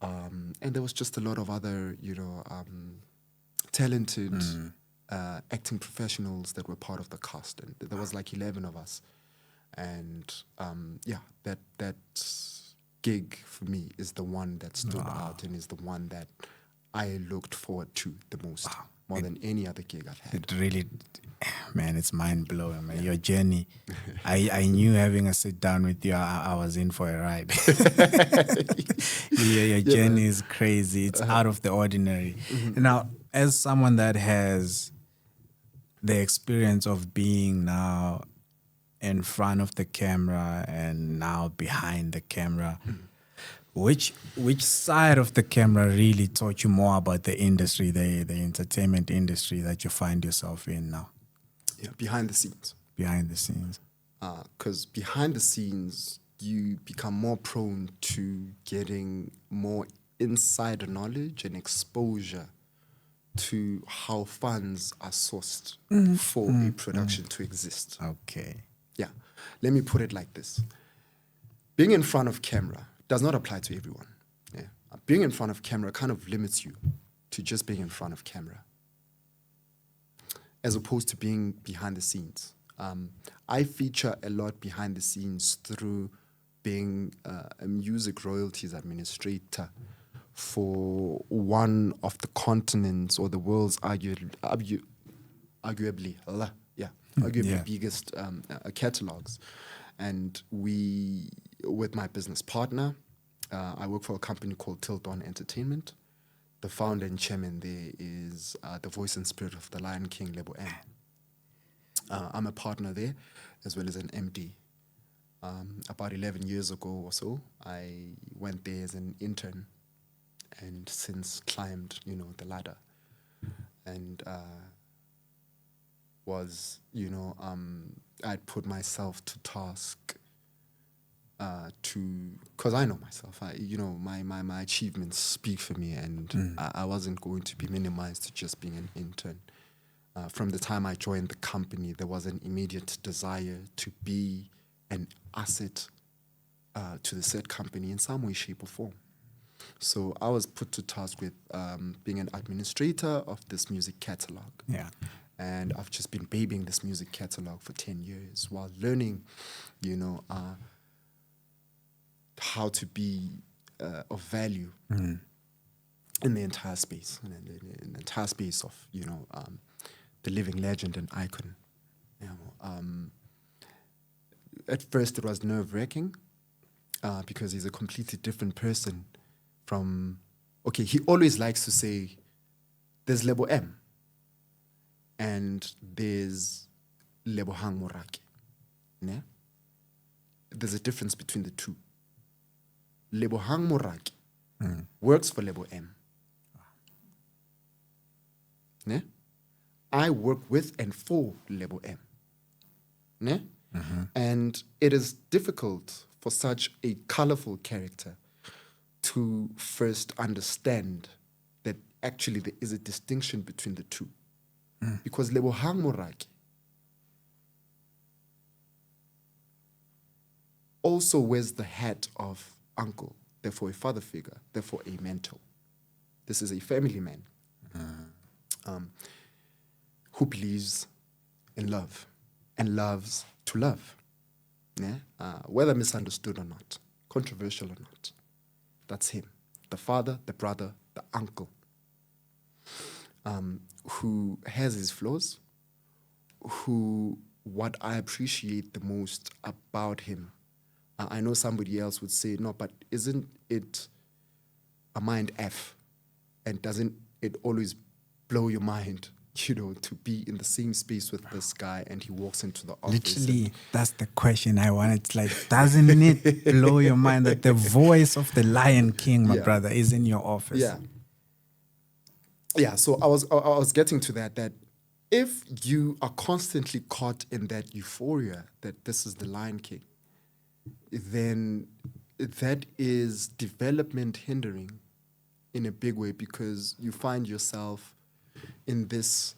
And there was just a lot of other, you know, talented acting professionals that were part of the cast. And there was like 11 of us. And that gig for me is the one that stood out and is the one that I looked forward to the most. more than any other gig I've had. It really, man, it's mind blowing, man. Your journey. I knew having a sit down with you, I was in for a ride. Your journey is crazy. It's out of the ordinary. Now, as someone that has the experience of being now in front of the camera and now behind the camera, which side of the camera really taught you more about the industry, the entertainment industry that you find yourself in now? Yeah, behind the scenes. Behind the scenes. Because behind the scenes, you become more prone to getting more insider knowledge and exposure to how funds are sourced for a production to exist. Okay. Yeah. Let me put it like this. Being in front of camera does not apply to everyone. Yeah. Being in front of camera kind of limits you to just being in front of camera, as opposed to being behind the scenes. I feature a lot behind the scenes through being a music royalties administrator for one of the continents or the world's arguably biggest catalogs. And we, with my business partner, I work for a company called Tilt On Entertainment. The founder and chairman there is the voice and spirit of the Lion King, Lebo M. I'm a partner there, as well as an MD. About 11 years ago or so, I went there as an intern, and since climbed, the ladder, and was, I'd put myself to task because I know myself. My achievements speak for me, and I wasn't going to be minimized to just being an intern. From the time I joined the company, there was an immediate desire to be an asset to the said company in some way, shape, or form. So I was put to task with being an administrator of this music catalog. Yeah. And I've just been babying this music catalog for 10 years while learning, how to be of value in the entire space, in the entire space of, the living legend and icon. At first, it was nerve-wracking because he's a completely different person from... Okay, he always likes to say, there's Lebo M and there's Lebo Hang Morake. Ne? There's a difference between the two. Lebo Hang Morake works for Lebo M. Ne? I work with and for Lebo M. Ne? And it is difficult for such a colorful character to first understand that actually there is a distinction between the two. Because Lebo Hang Morake also wears the hat of uncle, therefore a father figure, therefore a mentor. This is a family man who believes in love and loves to love. Yeah? Whether misunderstood or not, controversial or not, that's him. The father, the brother, the uncle, who has his flaws, who what I appreciate the most about him, I know somebody else would say, no, but isn't it a mind F? And doesn't it always blow your mind, to be in the same space with this guy and he walks into the office? Literally, that's the question I wanted. It's like, doesn't it blow your mind that the voice of the Lion King, my brother, is in your office? Yeah. Yeah, so I was getting to that if you are constantly caught in that euphoria that this is the Lion King, then that is development hindering in a big way, because you find yourself in this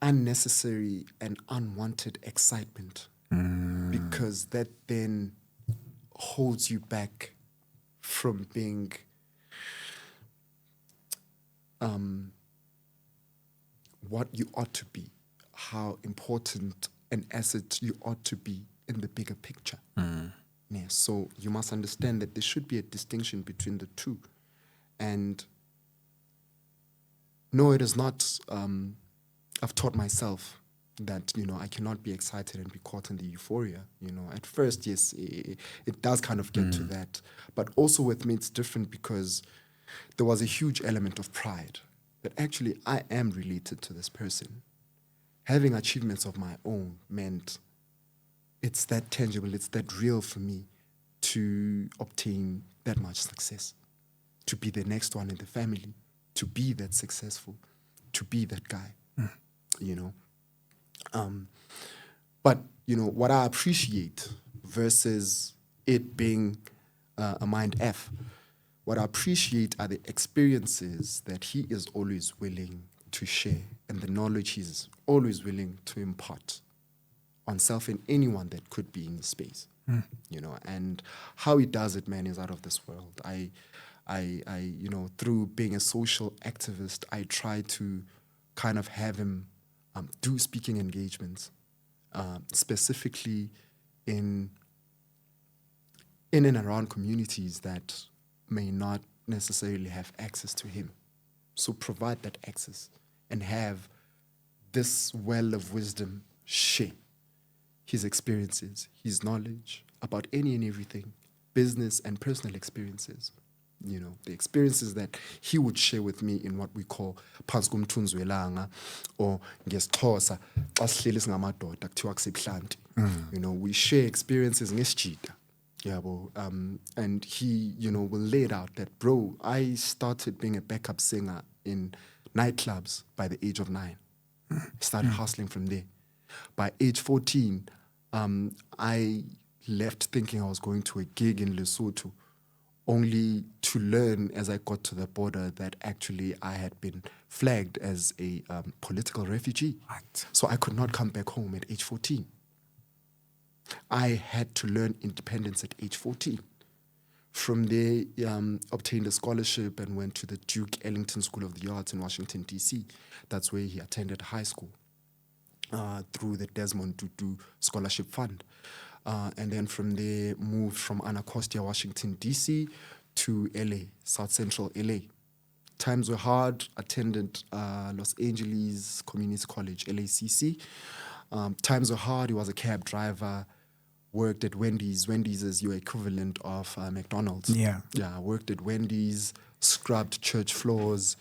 unnecessary and unwanted excitement, because that then holds you back from being what you ought to be, how important an asset you ought to be in the bigger picture. Yeah, so you must understand that there should be a distinction between the two. And no, it is not. I've taught myself that, I cannot be excited and be caught in the euphoria. At first, yes, it does kind of get to that. But also with me, it's different because there was a huge element of pride that actually I am related to this person. Having achievements of my own meant it's that tangible, it's that real for me to obtain that much success, to be the next one in the family, to be that successful, to be that guy, But, what I appreciate versus it being a mind F, what I appreciate are the experiences that he is always willing to share and the knowledge he's always willing to impart on self and anyone that could be in his space, and how he does it, man, is out of this world. I through being a social activist, I try to kind of have him do speaking engagements, specifically in and around communities that may not necessarily have access to him. So provide that access and have this well of wisdom share his experiences, his knowledge about any and everything, business and personal experiences. The experiences that he would share with me in what we call phansi komthunzwelanga, or ngesixhosa xa sihleli singamadoda kuthiwa kusebhlanti. We share experiences ngesijida. And he, will lay it out that, bro, I started being a backup singer in nightclubs by the age of 9. I started hustling from there. By age 14, I left thinking I was going to a gig in Lesotho, only to learn as I got to the border that actually I had been flagged as a political refugee. What? So I could not come back home at age 14. I had to learn independence at age 14. From there, obtained a scholarship and went to the Duke Ellington School of the Arts in Washington, D.C. That's where he attended high school through the Desmond Tutu Scholarship Fund. And then from there, moved from Anacostia, Washington, D.C. to L.A., South Central L.A. Times were hard, attended Los Angeles Community College, LACC. Times were hard, he was a cab driver, worked at Wendy's. Wendy's is your equivalent of McDonald's. Yeah, worked at Wendy's, scrubbed church floors,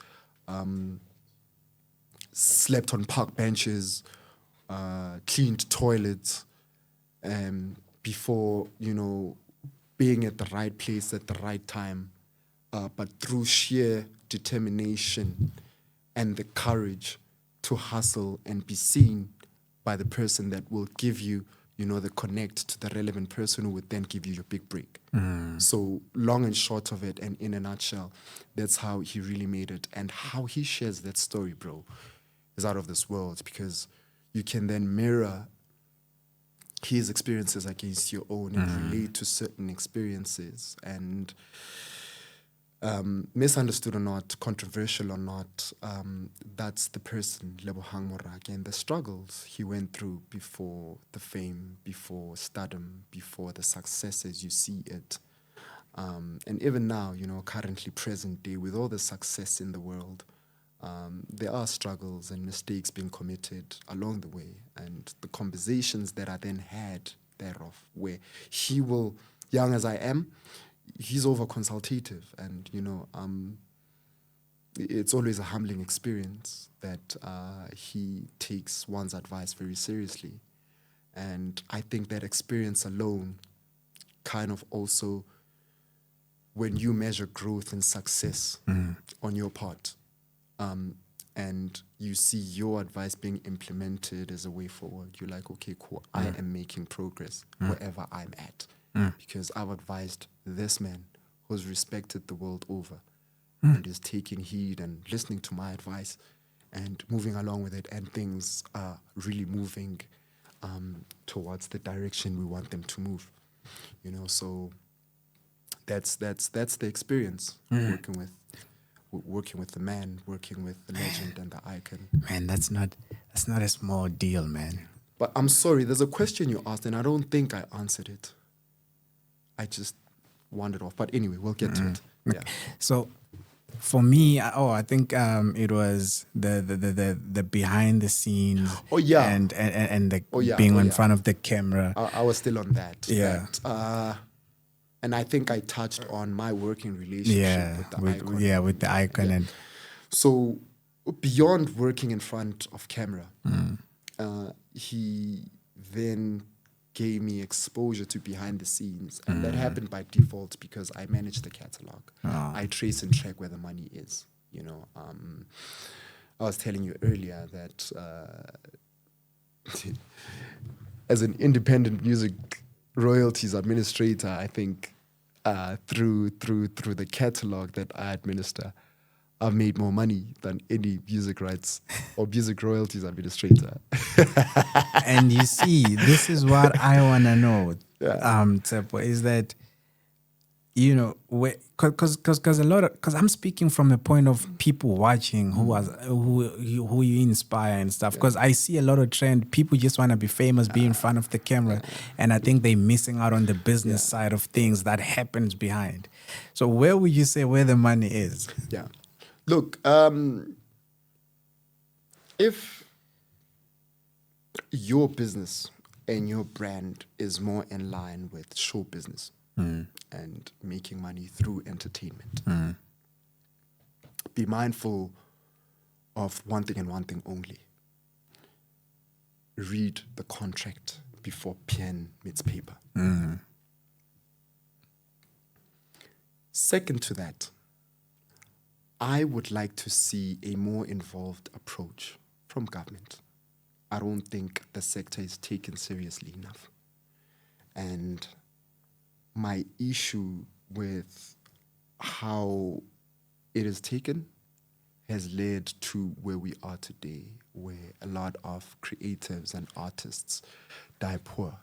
slept on park benches, cleaned toilets, before, being at the right place at the right time. But through sheer determination and the courage to hustle and be seen by the person that will give you, the connect to the relevant person who would then give you your big break. So long and short of it, and in a nutshell, that's how he really made it. And how he shares that story, bro, is out of this world, because you can then mirror his experiences against your own and relate to certain experiences. And misunderstood or not, controversial or not, that's the person, Lebo Morake, and the struggles he went through before the fame, before stardom, before the success as you see it. And even now, currently present day, with all the success in the world, there are struggles and mistakes being committed along the way, and the conversations that are then had thereof, where he will, young as I am, he's over consultative, and it's always a humbling experience that he takes one's advice very seriously. And I think that experience alone kind of also, when you measure growth and success on your part, and you see your advice being implemented as a way forward, you're like, okay, cool, I am making progress wherever I'm at. Because I've advised this man who's respected the world over and is taking heed and listening to my advice and moving along with it, and things are really moving towards the direction we want them to move. So that's the experience working with the man, working with the legend and the icon. man, that's not a small deal, man. But I'm sorry, there's a question you asked and I don't think I answered it. I just wandered off. But anyway, we'll get to it. Yeah. So For me, I think it was the behind the scenes. Oh, yeah. And the Oh, yeah. being Oh, in yeah. front of the camera. I was still on that. Yeah. And I think I touched on my working relationship with the icon. With the icon. Yeah. And So beyond working in front of camera, he then gave me exposure to behind the scenes. And that happened by default because I manage the catalog. I trace and track where the money is. You know, I was telling you earlier that as an independent music royalties administrator, I think through the catalog that I administer, I've made more money than any music rights or music royalties administrator. and you see, this is what I want to know, Yeah. Tshepo, is that, you know, because I'm speaking from the point of people watching who you inspire and stuff. Because I see a lot of trend. People just want to be famous, be in front of the camera, and I think they're missing out on the business side of things that happens behind. So where would you say where the money is? Yeah. Look, if your business and your brand is more in line with show business and making money through entertainment, be mindful of one thing and one thing only. Read the contract before pen meets paper. Second to that, I would like to see a more involved approach from government. I don't think the sector is taken seriously enough. And my issue with how it is taken has led to where we are today, where a lot of creatives and artists die poor,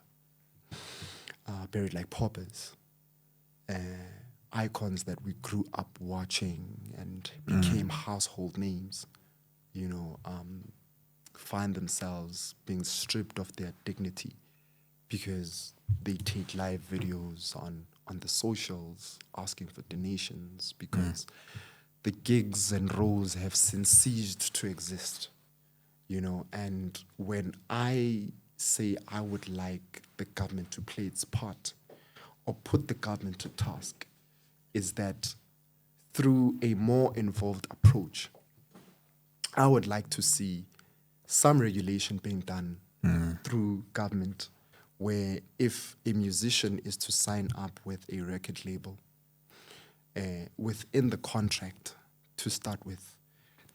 buried like paupers. Icons that we grew up watching and became household names, you know, find themselves being stripped of their dignity because they take live videos on the socials asking for donations because the gigs and roles have since ceased to exist, you know. And when I say I would like the government to play its part or put the government to task, is that through a more involved approach, I would like to see some regulation being done through government, where if a musician is to sign up with a record label, within the contract to start with,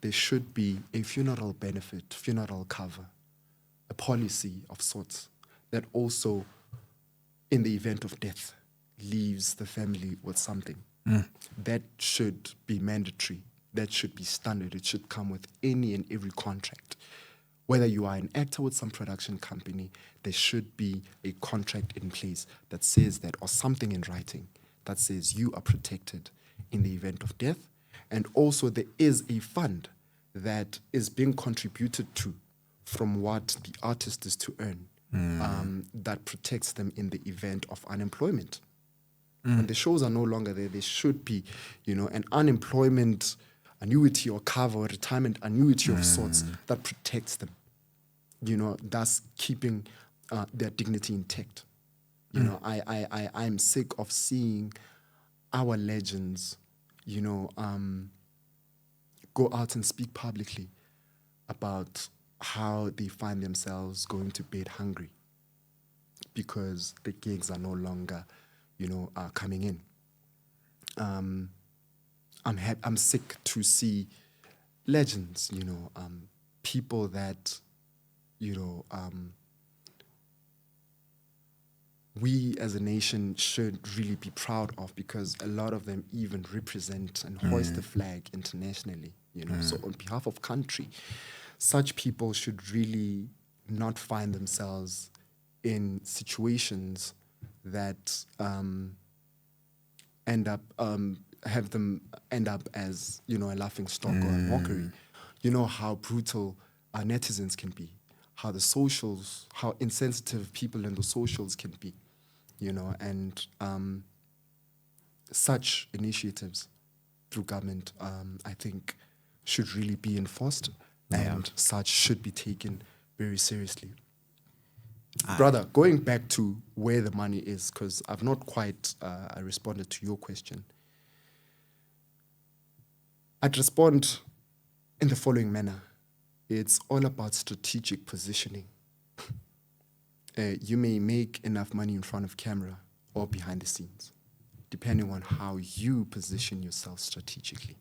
there should be a funeral benefit, funeral cover, a policy of sorts that also, in the event of death, leaves the family with something. That should be mandatory. That should be standard. It should come with any and every contract. Whether you are an actor with some production company, there should be a contract in place that says that, or something in writing that says you are protected in the event of death. And also there is a fund that is being contributed to from what the artist is to earn, that protects them in the event of unemployment. When the shows are no longer there should be, you know, an unemployment annuity or cover or retirement annuity of sorts that protects them, you know, thus keeping their dignity intact. You know, I'm sick of seeing our legends, you know, go out and speak publicly about how they find themselves going to bed hungry because the gigs are no longer, you know, coming in. I'm sick to see legends, you know, people that, you know, we as a nation should really be proud of because a lot of them even represent and hoist the flag internationally, you know. So on behalf of country, such people should really not find themselves in situations that have them end up as, you know, a laughing stock or a mockery. You know how brutal our netizens can be, how the socials, how insensitive people in the socials can be, you know, and such initiatives through government, I think should really be enforced, and such should be taken very seriously. Brother, going back to where the money is, because I've not quite responded to your question. I'd respond in the following manner. It's all about strategic positioning. You may make enough money in front of camera or behind the scenes, depending on how you position yourself strategically.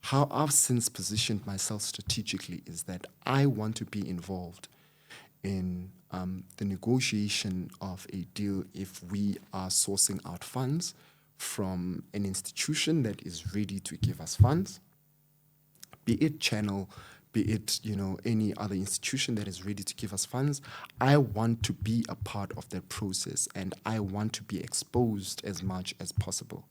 How I've since positioned myself strategically is that I want to be involved in the negotiation of a deal if we are sourcing out funds from an institution that is ready to give us funds, be it Channel, be it, any other institution that is ready to give us funds. I want to be a part of that process, and I want to be exposed as much as possible.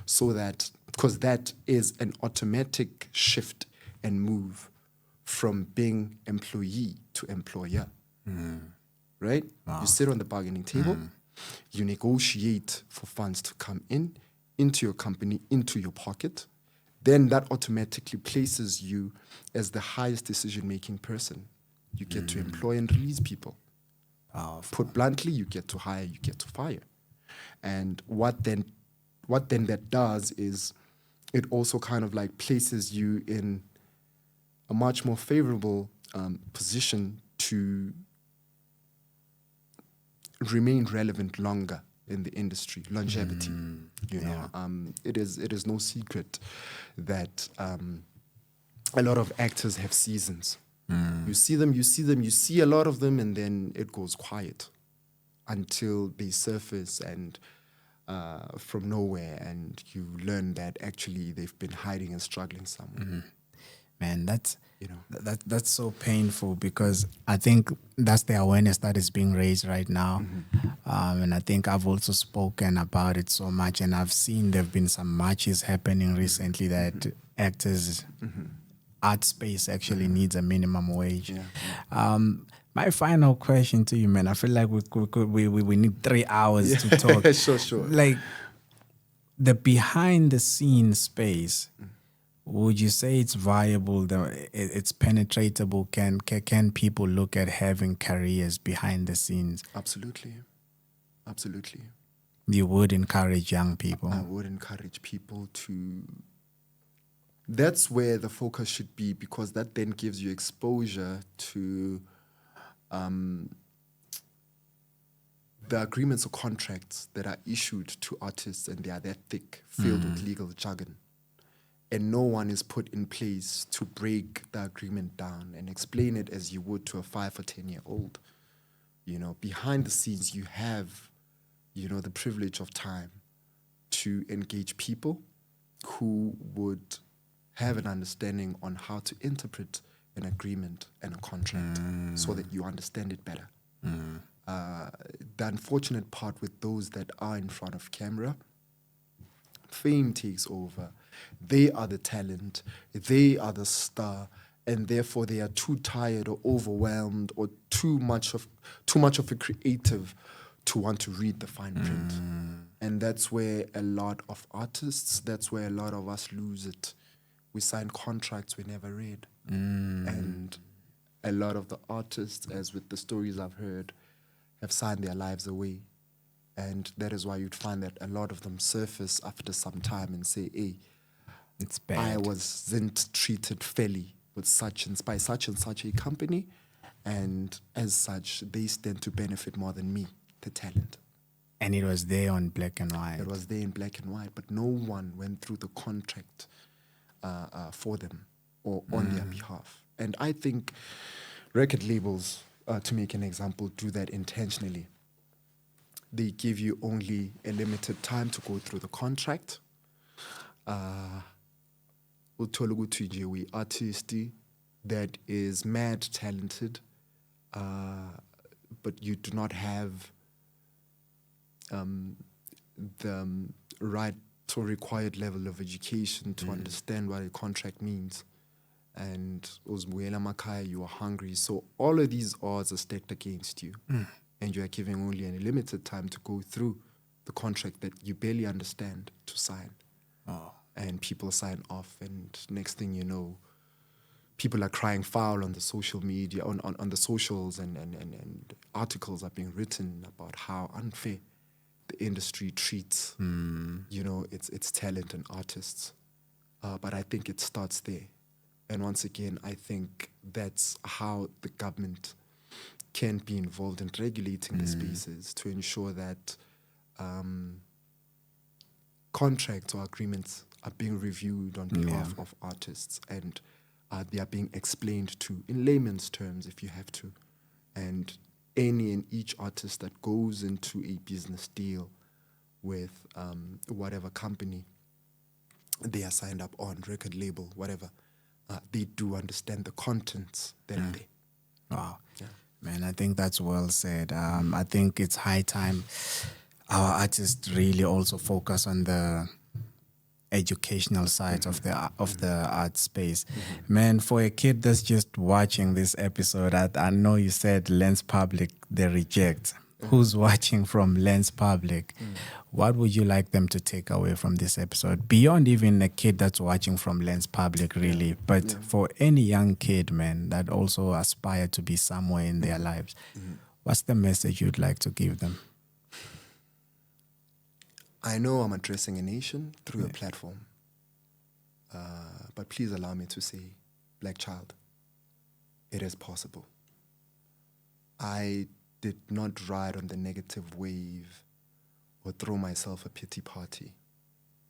So that, because that is an automatic shift and move from being employee to employer. Right? Wow. You sit on the bargaining table, you negotiate for funds to come into your company, into your pocket. Then that automatically places you as the highest decision-making person. You get to employ and release people. Put bluntly, you get to hire, you get to fire. And what then that does is it also kind of like places you in a much more favorable position to remain relevant longer in the industry, longevity. It is no secret that a lot of actors have seasons. You see a lot of them, and then it goes quiet until they surface and from nowhere, and you learn that actually they've been hiding and struggling somewhere. Man, that's so painful, because I think that's the awareness that is being raised right now. And I think I've also spoken about it so much, and I've seen there have been some marches happening recently that actors, art space actually needs a minimum wage. My final question to you, man, I feel like we need 3 hours to talk. Sure. Like, the behind the scenes space, would you say it's viable, it's penetratable? Can people look at having careers behind the scenes? Absolutely. You would encourage young people? I would encourage people to... That's where the focus should be, because that then gives you exposure to the agreements or contracts that are issued to artists, and they are that thick, filled with legal jargon. And no one is put in place to break the agreement down and explain it as you would to a 5 or 10-year-old. Behind the scenes, you have, the privilege of time to engage people who would have an understanding on how to interpret an agreement and a contract so that you understand it better. The unfortunate part with those that are in front of camera, fame takes over. They are the talent, they are the star, and therefore they are too tired or overwhelmed or too much of a creative to want to read the fine print. And that's where a lot of artists, that's where a lot of us lose it. We sign contracts we never read. And a lot of the artists, as with the stories I've heard, have signed their lives away. And that is why you'd find that a lot of them surface after some time and say, hey, it's bad. I wasn't treated fairly with by such and such a company, and as such, they stand to benefit more than me, the talent. And it was there on black and white. It was there in black and white, but no one went through the contract for them or on their behalf. And I think record labels, to make an example, do that intentionally. They give you only a limited time to go through the contract. We artist that is mad talented, but you do not have the right or required level of education to understand what a contract means. And you are hungry. So all of these odds are stacked against you. And you are given only a limited time to go through the contract that you barely understand to sign. and people sign off, and next thing you know, people are crying foul on the social media, on the socials, and articles are being written about how unfair the industry treats, its talent and artists. But I think it starts there. And once again, I think that's how the government can be involved in regulating the spaces to ensure that contracts or agreements are being reviewed on behalf of artists, and they are being explained to in layman's terms if you have to. And any and each artist that goes into a business deal with whatever company they are signed up on, record label, whatever, they do understand the contents that are there. Wow. Yeah. Man, I think that's well said. I think it's high time our artists really also focus on the educational side of the art space. Man, for a kid that's just watching this episode, I know you said Lens Public, they reject. Who's watching from Lens Public? What would you like them to take away from this episode? Beyond even a kid that's watching from Lens Public, really. But for any young kid, man, that also aspire to be somewhere in their lives, what's the message you'd like to give them? I know I'm addressing a nation through a platform, but please allow me to say, black child, it is possible. I did not ride on the negative wave or throw myself a pity party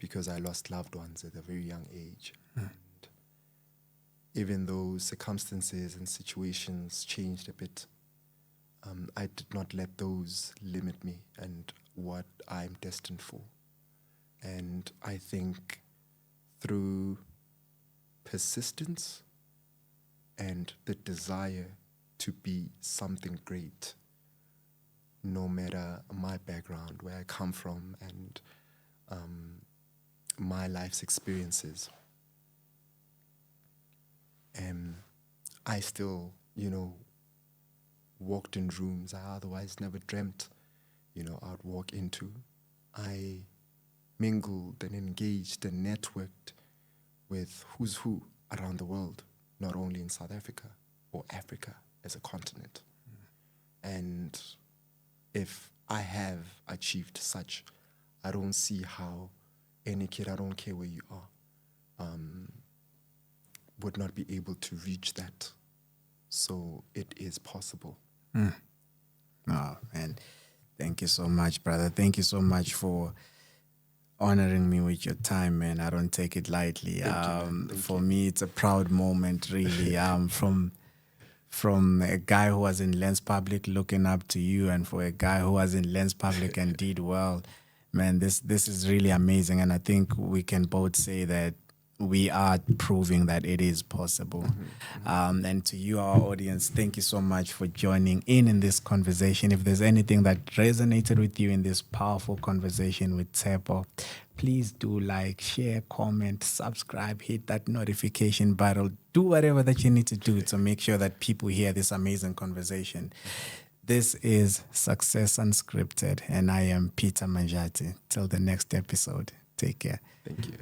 because I lost loved ones at a very young age. And even though circumstances and situations changed a bit, I did not let those limit me and what I'm destined for. And I think through persistence and the desire to be something great, no matter my background, where I come from, and my life's experiences, I still, walked in rooms I otherwise never dreamt, I'd walk into. I mingled and engaged and networked with who's who around the world, not only in South Africa or Africa as a continent. And if I have achieved such, I don't see how any kid, I don't care where you are, would not be able to reach that. So it is possible. Oh, man. Thank you so much, brother. Thank you so much for honoring me with your time, man. I don't take it lightly. For me, it's a proud moment, really. From a guy who was in Lens Public looking up to you, and for a guy who was in Lens Public and did well, man, this is really amazing. And I think we can both say that we are proving that it is possible. And to you, our audience, thank you so much for joining in this conversation. If there's anything that resonated with you in this powerful conversation with Tshepo, please do like, share, comment, subscribe, hit that notification button. Do whatever that you need to do to make sure that people hear this amazing conversation. This is Success Unscripted, and I am Peter Manjate. Till the next episode, take care. Thank you.